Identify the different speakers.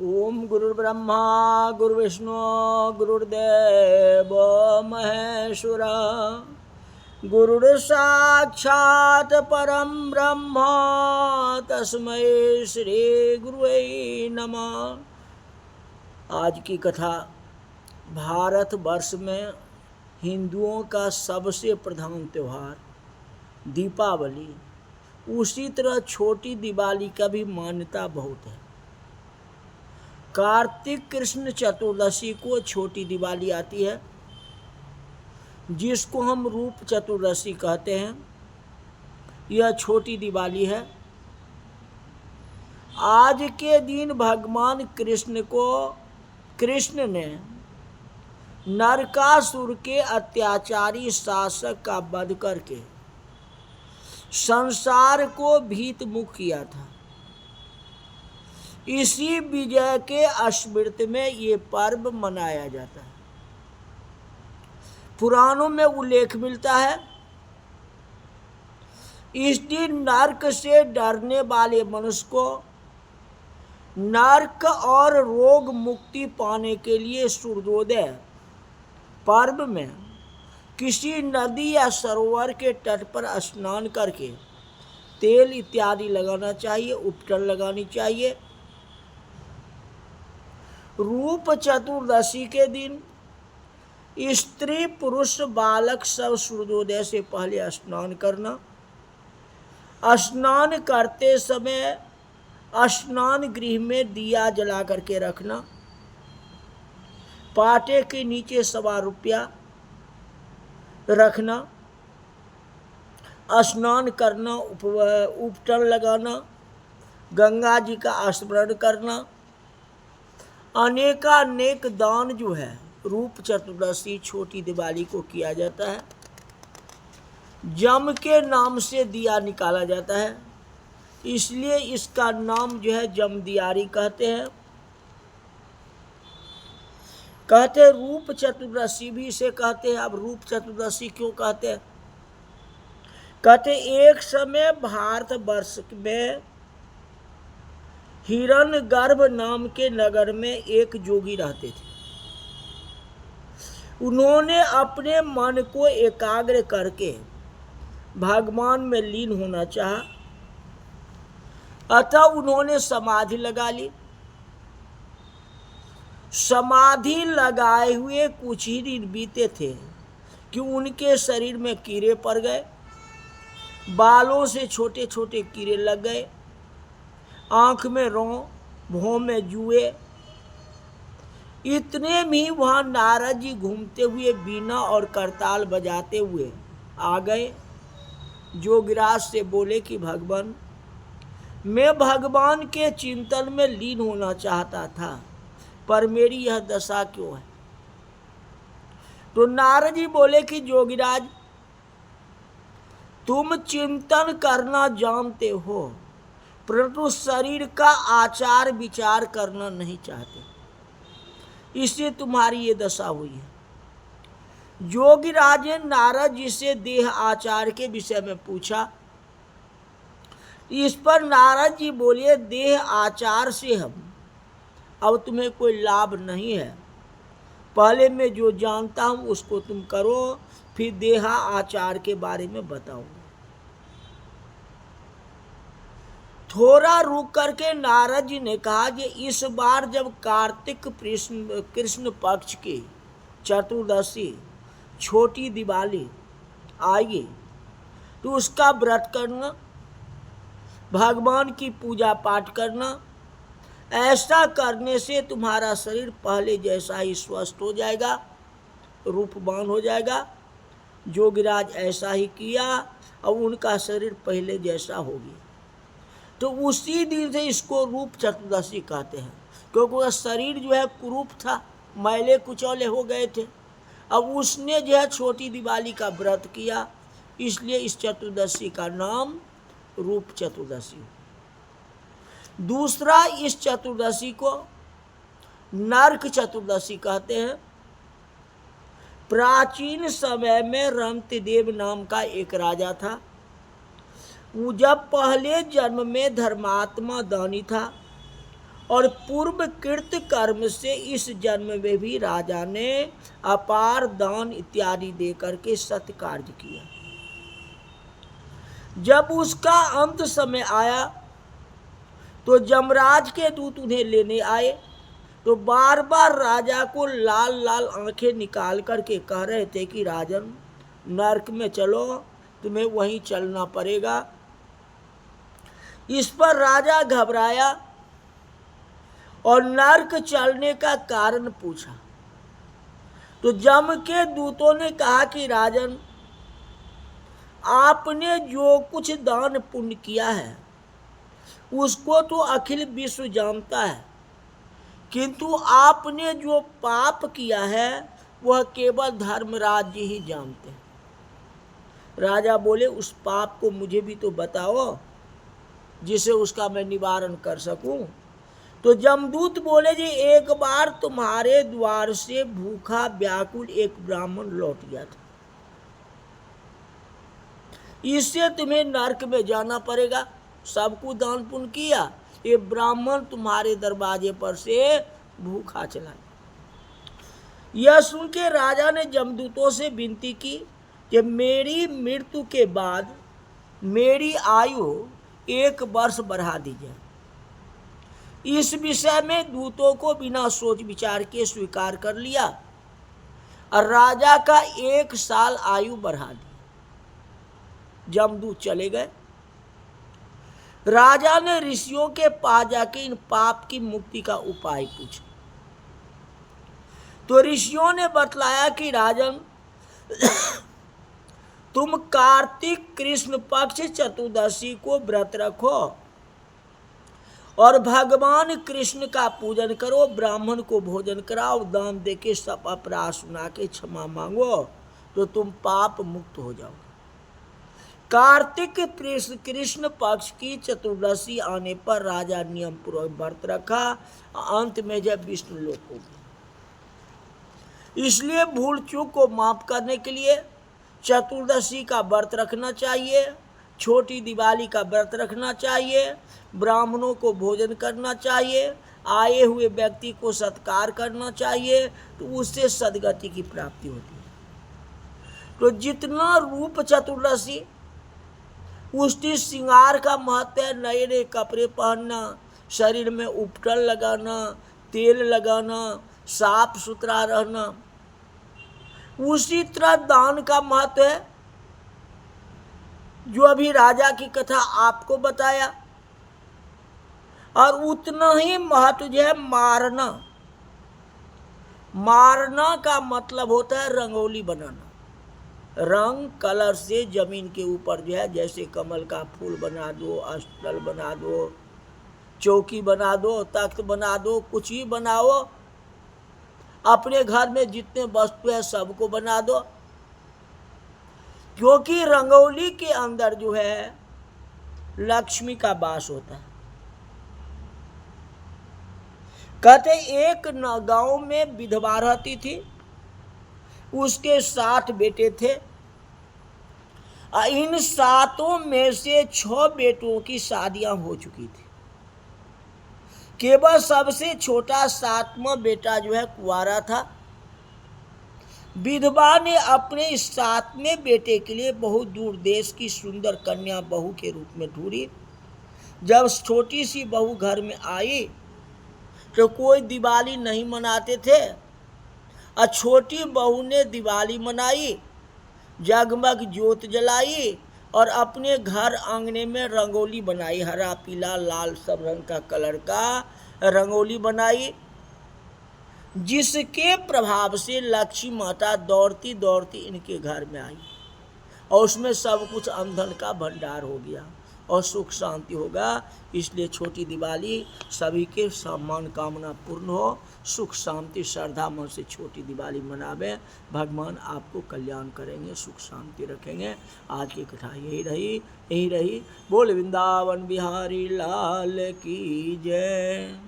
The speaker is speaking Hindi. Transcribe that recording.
Speaker 1: ओम गुरुर्ब्रह्मा गुरुर्विष्णु गुरुर्देव महेश्वर गुरुर्साक्षात् परम ब्रह्म तस्मै श्री गुरुवे नमः। आज की कथा भारत वर्ष में हिंदुओं का सबसे प्रधान त्यौहार दीपावली, उसी तरह छोटी दिवाली का भी मान्यता बहुत है। कार्तिक कृष्ण चतुर्दशी को छोटी दिवाली आती है, जिसको हम रूप चतुर्दशी कहते हैं। यह छोटी दिवाली है। आज के दिन भगवान कृष्ण ने नरकासुर के अत्याचारी शासक का वध करके संसार को भीत मुक्त किया था। इसी विजय के स्मृति में ये पर्व मनाया जाता है। पुराणों में उल्लेख मिलता है, इस दिन नरक से डरने वाले मनुष्य को नरक और रोग मुक्ति पाने के लिए सूर्योदय पर्व में किसी नदी या सरोवर के तट पर स्नान करके तेल इत्यादि लगाना चाहिए, उपटन लगानी चाहिए। रूप चतुर्दशी के दिन स्त्री पुरुष बालक सब सूर्योदय से पहले स्नान करना। स्नान करते समय स्नान गृह में दिया जला करके रखना। पाटे के नीचे ₹1.25 रखना। स्नान करना, उपटन लगाना, गंगा जी का स्मरण करना। अनेकानेक दान जो है रूप चतुर्दशी छोटी दिवाली को किया जाता है। जम के नाम से दिया निकाला जाता है, इसलिए इसका नाम जो है जमदियारी कहते हैं। रूप चतुर्दशी भी इसे कहते हैं। अब रूप चतुर्दशी क्यों कहते हैं? एक समय भारत वर्ष में हिरण्यगर्भ नाम के नगर में एक जोगी रहते थे। उन्होंने अपने मन को एकाग्र करके भगवान में लीन होना चाहा, अतः उन्होंने समाधि लगा ली। समाधि लगाए हुए कुछ ही दिन बीते थे कि उनके शरीर में कीड़े पड़ गए। बालों से छोटे छोटे कीड़े लग गए, आंख में रों, भौं में जुए। इतने में वहां नारद जी घूमते हुए बीना और करताल बजाते हुए आ गए। जोगिराज से बोले कि भगवान, मैं भगवान के चिंतन में लीन होना चाहता था, पर मेरी यह दशा क्यों है? तो नारद जी बोले कि जोगिराज, तुम चिंतन करना जानते हो, परंतु शरीर का आचार विचार करना नहीं चाहते, इससे तुम्हारी ये दशा हुई है। जोगिराज ने नारद जी से देह आचार के विषय में पूछा। इस पर नारद जी बोले, देह आचार से अब तुम्हें कोई लाभ नहीं है। पहले मैं जो जानता हूं उसको तुम करो, फिर देहा आचार के बारे में बताओ। थोड़ा रुक करके नारद जी ने कहा कि इस बार जब कार्तिक कृष्ण पक्ष की चतुर्दशी छोटी दिवाली आएगी तो उसका व्रत करना, भगवान की पूजा पाठ करना। ऐसा करने से तुम्हारा शरीर पहले जैसा ही स्वस्थ हो जाएगा, रूपवान हो जाएगा। जोगिराज ऐसा ही किया और उनका शरीर पहले जैसा हो गया। तो उसी दिन से इसको रूप चतुर्दशी कहते हैं, क्योंकि वह शरीर जो है कुरूप था, मैले कुचौले हो गए थे। अब उसने जो है छोटी दिवाली का व्रत किया, इसलिए इस चतुर्दशी का नाम रूप चतुर्दशी। दूसरा, इस चतुर्दशी को नरक चतुर्दशी कहते हैं। प्राचीन समय में रंतिदेव नाम का एक राजा था। वो जब पहले जन्म में धर्मात्मा दानी था और पूर्व कृत कर्म से इस जन्म में भी राजा ने अपार दान इत्यादि दे करके सत्कार्य किया। जब उसका अंत समय आया तो जमराज के दूत उन्हें लेने आए, तो बार बार राजा को लाल लाल आंखें निकाल करके कह रहे थे कि राजन नरक में चलो, तुम्हें वहीं चलना पड़ेगा। इस पर राजा घबराया और नरक चलने का कारण पूछा। तो जम के दूतों ने कहा कि राजन, आपने जो कुछ दान पुण्य किया है उसको तो अखिल विश्व जानता है, किंतु आपने जो पाप किया है वह केवल धर्मराज जी ही जानते हैं। राजा बोले, उस पाप को मुझे भी तो बताओ जिसे उसका मैं निवारण कर सकूं। तो जमदूत बोले, जी एक बार तुम्हारे द्वार से भूखा व्याकुल एक ब्राह्मण लौट गया था, इससे तुम्हें नरक में जाना पड़ेगा। सबको दान पुण्य किया, ये ब्राह्मण तुम्हारे दरवाजे पर से भूखा चला। यह सुन के राजा ने जमदूतों से विनती की कि मेरी मृत्यु के बाद मेरी आयु 1 वर्ष बढ़ा दी जाए। इस विषय में दूतों को बिना सोच विचार के स्वीकार कर लिया और राजा का 1 साल आयु बढ़ा दी। जमदूत चले गए। राजा ने ऋषियों के पास जाके इन पाप की मुक्ति का उपाय पूछा। तो ऋषियों ने बतलाया कि राजन, तुम कार्तिक कृष्ण पक्ष चतुर्दशी को व्रत रखो और भगवान कृष्ण का पूजन करो, ब्राह्मण को भोजन कराओ, दान देके सब अपराध सुना के क्षमा मांगो, तो तुम पाप मुक्त हो जाओगे। कार्तिक कृष्ण पक्ष की चतुर्दशी आने पर राजा नियम पूर्वक व्रत रखा। अंत में जब विष्णु लोक हो गए, इसलिए भूल चूक को माफ करने के लिए चतुर्दशी का व्रत रखना चाहिए, छोटी दिवाली का व्रत रखना चाहिए, ब्राह्मणों को भोजन करना चाहिए, आए हुए व्यक्ति को सत्कार करना चाहिए, तो उससे सद्गति की प्राप्ति होती है। तो जितना रूप चतुर्दशी, उसकी श्रृंगार का महत्व है। नए नए कपड़े पहनना, शरीर में उपटन लगाना, तेल लगाना, साफ सुथरा रहना। उसी तरह दान का महत्व है, जो अभी राजा की कथा आपको बताया। और उतना ही महत्व जो है मारना। मारना का मतलब होता है रंगोली बनाना। रंग कलर से जमीन के ऊपर जो है, जैसे कमल का फूल बना दो, अष्टदल बना दो, चौकी बना दो, तख्त बना दो, कुछ ही बनाओ, अपने घर में जितने वस्तु है सबको बना दो, क्योंकि रंगोली के अंदर जो है लक्ष्मी का वास होता है। कहते एक गांव में विधवा रहती थी, उसके 7 बेटे थे। इन 7 में से 6 बेटों की शादियां हो चुकी थी। केवल सबसे छोटा 7वां बेटा जो है कुंवारा था। विधवा ने अपने इस 7वें बेटे के लिए बहुत दूर देश की सुंदर कन्या बहू के रूप में ढूंढी। जब छोटी सी बहू घर में आई तो कोई दिवाली नहीं मनाते थे, और छोटी बहू ने दिवाली मनाई, जगमग जोत जलाई और अपने घर आंगने में रंगोली बनाई। हरा पीला लाल सब रंग का कलर का रंगोली बनाई, जिसके प्रभाव से लक्ष्मी माता दौड़ती दौड़ती इनके घर में आई और उसमें सब कुछ अंधन का भंडार हो गया और सुख शांति होगा। इसलिए छोटी दिवाली सभी के सम्मान कामना पूर्ण हो, सुख शांति श्रद्धा मन से छोटी दिवाली मनावें। भगवान आपको कल्याण करेंगे, सुख शांति रखेंगे। आज की कथा यही रही। बोल वृंदावन बिहारी लाल की जय।